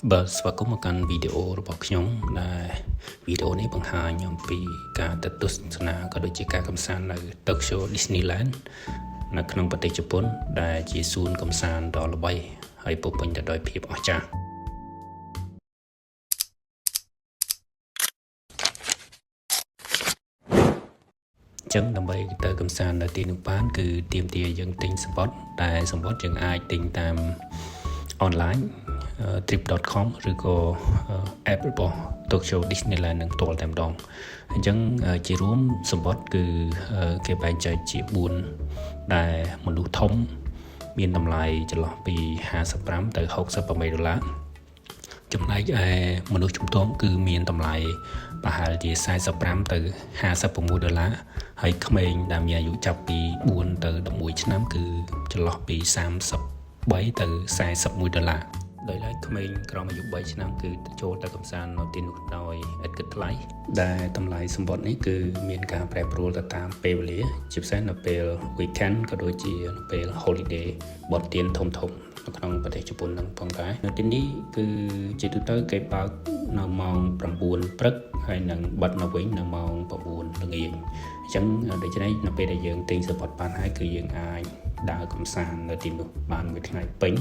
បាទស្វាគមន៍មកកាន់វីដេអូរបស់ខ្ញុំដែលវីដេអូនេះបង្ហាញអំពីការទៅទស្សនាក៏ដូចជាការកម្សាន្តនៅ Tokyo Disneyland នៅក្នុងប្រទេសជប៉ុនដែលជាសួនកម្សាន្តដ៏ល្បីហើយពោរពេញទៅដោយភាពអស្ចារ្យចឹងដើម្បីទៅកម្សាន្តនៅទីនោះបានគឺទាមទារយើងទិញសំបុត្រដែលសំបុត្រយើងអាចទិញតាមអនឡាញtrip.com ឬក៏ app របស់ Tokyo Disneyland នឹងផ្ទាល់តែម្ដងអញ្ចឹងជារួមសម្បត្តិគឺគេបែងចែកជា4ដែលមនុស្សធំមានតម្លៃចន្លោះពី$55ទៅ$68ចំណែកឯមនុស្សជំទង់គឺមានតម្លៃប្រហែលជា$45ទៅ$56ហើយក្មេងដែលមានអាយុចាប់ពី4ទៅ11ឆ្នាំគឺចន្លោះពី$33ទៅ$41ដោយឡែកក្មេងក្រោមអាយុ3ឆ្នាំគឺចូលទៅកម្សាន្តនៅទីនោះដោយឥតគិតថ្លៃដែលតម្លៃសម្បត្តិនេះគឺមានការប្រែប្រួលទៅតាមពេលវេលាជាពិសេសនៅពេល weekend ក៏ដូចជានៅពេល holiday បទទានធំនៅក្នុងប្រទេសជប៉ុននឹងផងដែរនៅទីនេះគឺជាទូទៅគេបើកនៅម៉ោង9ព្រឹកហើយនឹងបិទនៅវិញនៅម៉ោង9ល្ងាចអញ្ចឹងដូច្នេះនៅពេលដែលយើងទិញសម្បត្តិបានហើយគឺយើងអាចដើរកម្សាន្តនៅទីនោះបានមួយថ្ងៃពេញ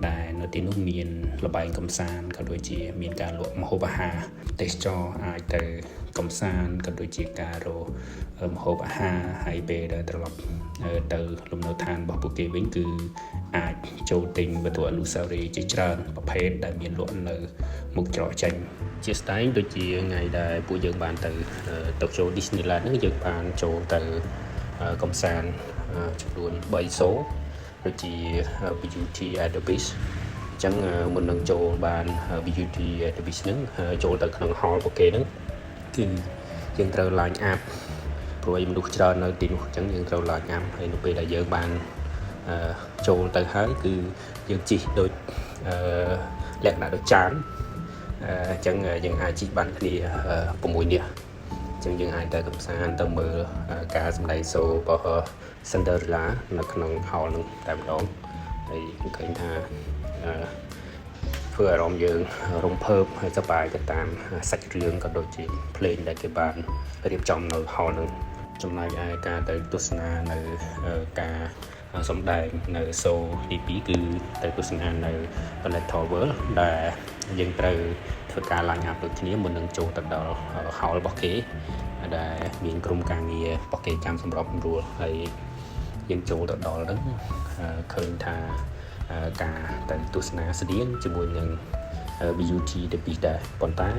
ដែលនៅទីនោះមានល្បែងកម្សាន្តក៏ដូចជាមានការលក់ម្ហូបអាហារទេសចរអាចទៅកម្សាន្តក៏ដូចជាការរកម្ហូបអាហារហើយពេលដែលត្រឡប់ទៅលំនៅឋានរបស់ពួកគេវិញគឺអាចចូលទិញវត្ថុអនុស្សាវរីយ៍ជាច្រើនប្រភេទដែលមានលក់នៅមុខច្រកចេញជាស្ដែងដូចជាថ្ងៃដែលពួកយើងបានទៅ Tokyo Disneyland ហ្នឹងយើងបានចូលទៅកម្សាន្តចំនួន3showដូចជា Beauty and the Beast អញ្ចឹងមុននឹងចូលបាន Beauty and the Beast ហ្នឹងចូលទៅក្នុង hall របស់គេហ្នឹងគឺយើងត្រូវ line up ព្រោះឯមនុស្សច្រើននៅទីនោះអញ្ចឹងយើងត្រូវ line up ហើយនៅពេលដែលយើងបានចូលទៅហើយគឺយើងជិះដូចលក្ខណៈដូចចានអញ្ចឹងយើងអាចជិះបានគ្នា6នាក់អញ្ចឹងយើងអាចទៅកម្សាន្តទៅមើលការសម្ដែងសូររបស់ Cinderella នៅក្នុង hall នឹងតែម្ដងហើយឃើញថាធ្វើអារម្មណ៍យើងរំភើបហើយសប្បាយទៅតាមសាច់រឿងក៏ដូចជាភ្លេងដែលគេបានរៀបចំនៅ hall នឹងចំណែកឯការទៅទស្សនានៅការសម្ដែងនៅ show ទី2គឺទៅទស្សនានៅ Little World ដែលយើងត្រូវធ្វើការline upដូចគ្នាមុននឹងចូលទៅដល់ hall របស់គេដែលមានក្រុមការងាររបស់គេចាំសម្របសម្រួលហើយយើងចូលទៅដល់ហ្នឹងឃើញថាការទៅទស្សនាស្តៀងជាមួយនឹង Beauty the Beast ដែរប៉ុន្តែ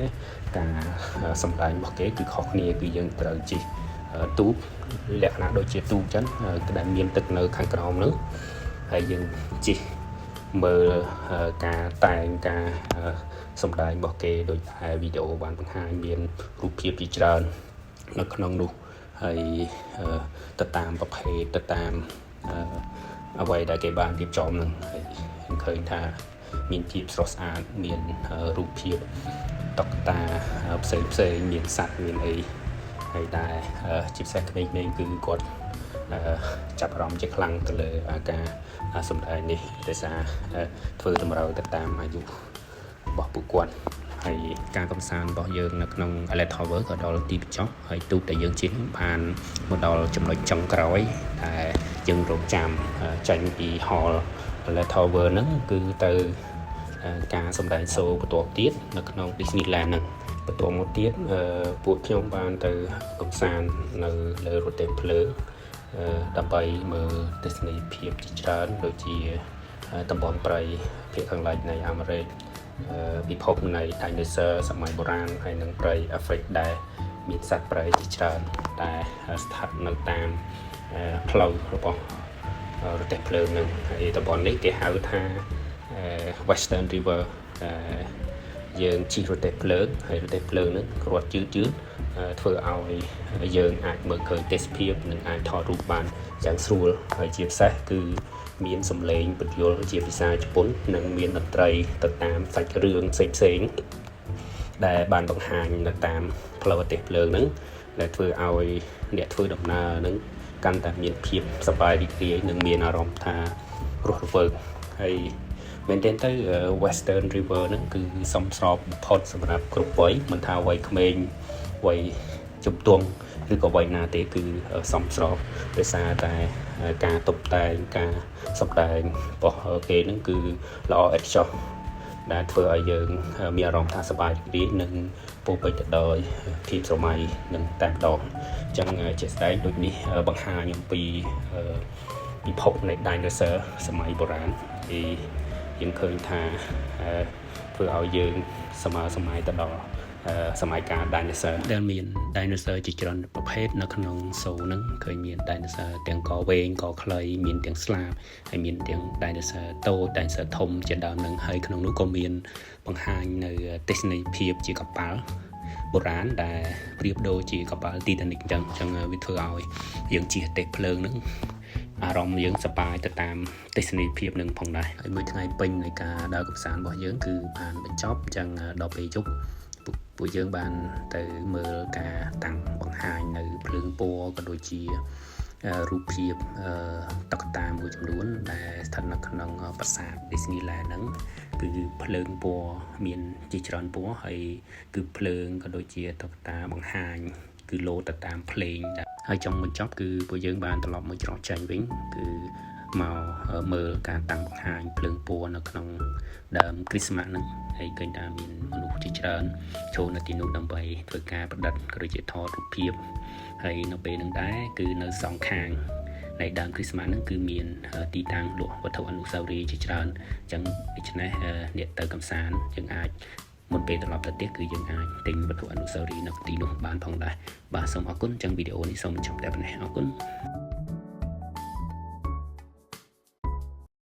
ការសម្ដែងរបស់គេគឺខុសគ្នាគឺយើងត្រូវជិះទូកលក្ខណៈដូចជាទូកអញ្ចឹងដែលមានទឹកនៅខាងក្រោមនោះហើយយើងជិះមើលការតែងការសម្ដែងរបស់គេដោយតែវីដេអូបានបង្ហាញមានរូបភាពជាច្រើននៅក្នុងនោះហើយទៅតាមប្រភេទទៅតាមអ្វីដែលគេបានរៀបចំនឹងហើយឃើញថាមានភាពស្រស់ស្អាតមានរូបភាពតុក្កតាផ្សេងមានសត្វមានអីហើយដែលជាពិសេសក្មេងៗគឺគាត់ចាប់អារម្មណ៍ជាខ្លាំងទៅលើការសម្ដែងនេះដោយសារធ្វើតម្រូវទៅតាមអាយុរបស់ពួកគាត់ហើយការកំសាន្តរបស់យើងនៅក្នុង Little World ក៏ដល់ទីបញ្ចប់ហើយទូកដែលយើងជិះបានមកដល់ចំណុចចុងក្រោយដែលយើងរងចាំចេញពី Hall Little World ហ្នឹងគឺទៅការសម្ដែងសូរបន្ទាប់ទៀតនៅក្នុង Disneyland ហ្នឹងបន្ទាប់មកទៀតពួកខ្ញុំបានទៅកំសាន្តនៅលើរទេះភ្លើងដើម្បីមើលទស្សនីយភាពជាច្រើនដូចជាតំបន់ព្រៃភាគខាងលិចនៃអាមេរិកពិភពនៃ dinosaur សម័យបុរាណហើយនិងព្រៃអាហ្វ្រិកដែលមានសត្វព្រៃជាច្រើនដែលស្ថិតនៅតាមផ្លូវរបស់រទេះភ្លើងនឹងហើយតំបន់នេះគេហៅថា Western River យើងជិះរទេះភ្លើងហើយរទេះភ្លើងនឹងគ្រាប់យឺតធ្វើឲ្យយើងអាចមើលឃើញទេសភាពនិងអាចថតរូបបានយ៉ាងស្រួលហើយជាពិសេសគឺមានសំឡេងពន្យល់ជាភាសាជប៉ុននិងមានតន្ត្រីទៅតាមសាច់រឿងផ្សេងដែលបានបង្ហាញនៅតាមផ្លូវរទេះភ្លើងហ្នឹងដែលធ្វើឲ្យអ្នកធ្វើដំណើរហ្នឹងកាន់តែមានភាពសប្បាយរីករាយនិងមានអារម្មណ៍ថារស់រវើកហើយ មែនទែនទៅ Western River ហ្នឹងគឺសំស្របបំផុតសម្រាប់គ្រប់វ័យមិនថាវ័យក្មេងវ័យជំទង់ឬក៏វ័យណាទេគឺសំស្របដោយសារតែការតុបតែងការសម្ដែងរបស់គេហ្នឹងគឺល្អឥតខ្ចោះដែលធ្វើឲ្យយើងមានអារម្មណ៍ថាសប្បាយរីករាយនិងពោពេញទៅដោយភាពស្រមៃនិងតែម្ដងអញ្ចឹងជាក់ស្ដែងដូចនេះបង្ហាញអំពីពិភពនៃ dinosaur សម័យបុរាណthì យើងឃើញថាធ្វើឲ្យយើងសម័យទៅដល់សម័យកាល dinosaur ដែលមាន dinosaur ជាច្រើនប្រភេទនៅក្នុង zoo ហ្នឹងឃើញមាន dinosaur ទាំងកវែងកខ្លីមានទាំងស្លាបហើយមានទាំង dinosaur តូច dinosaur ធំជាដើមហ្នឹងហើយក្នុងនោះក៏មានបង្ហាញនៅទស្សនីយភាពជាកប៉ាល់បុរាណដែលប្រៀបដូចជាកប៉ាល់ Titanic អញ្ចឹងវាធ្វើឲ្យយើងជិះទេភ្លើងហ្នឹងអារម្មណ៍យើងសប្បាយទៅតាមទេសនីយភាពនឹងផងដែរហើយមួយថ្ងៃពេញនៃការដើរកម្សាន្តរបស់យើងគឺបានបញ្ចប់អញ្ចឹងដល់ពេលយប់ពួកយើងបានទៅមើលការតាំងបង្ហាញនៅភ្លើងពណ៌ក៏ដូចជារូបភាពតុក្កតាមួយចំនួនដែលស្ថិតនៅក្នុងប្រាសាទ Disneyland ហ្នឹងគឺភ្លើងពណ៌មានជាច្រើនពណ៌ហើយគឺភ្លើងក៏ដូចជាតុក្កតាបង្ហាញគឺលោតទៅតាមភ្លេងហើយចុងបញ្ចប់គឺពួកយើងបានត្រឡប់មកច្រកចេញវិញគឺមកមើលការតាំងបង្ហាញភ្លើងពណ៌នៅក្នុងដើមគ្រីស្មាស់ហ្នឹងហើយឃើញថាមានមនុស្សជាច្រើនចូលនៅទីនោះដើម្បីធ្វើការប្រឌិតក៏ដូចជាថតរូបភាពហើយនៅពេលហ្នឹងដែរគឺនៅសងខាងនៃដើមគ្រីស្មាស់ហ្នឹងគឺមានទីតាំងលក់វត្ថុអនុស្សាវរីយ៍ជាច្រើនអញ្ចឹងដូច្នេះអ្នកទៅកម្សាន្តយើងអាចមុនពេលត្រឡប់ទៅផ្ទះគឺយើងអាចទិញវត្ថុអនុស្សាវរីយ៍នៅទីនោះបានផងដែរបាទសូមអរគុណអញ្ចឹងវីដេអូនេះសូមបញ្ចប់តែប៉ុណ្ណេះអរគុណ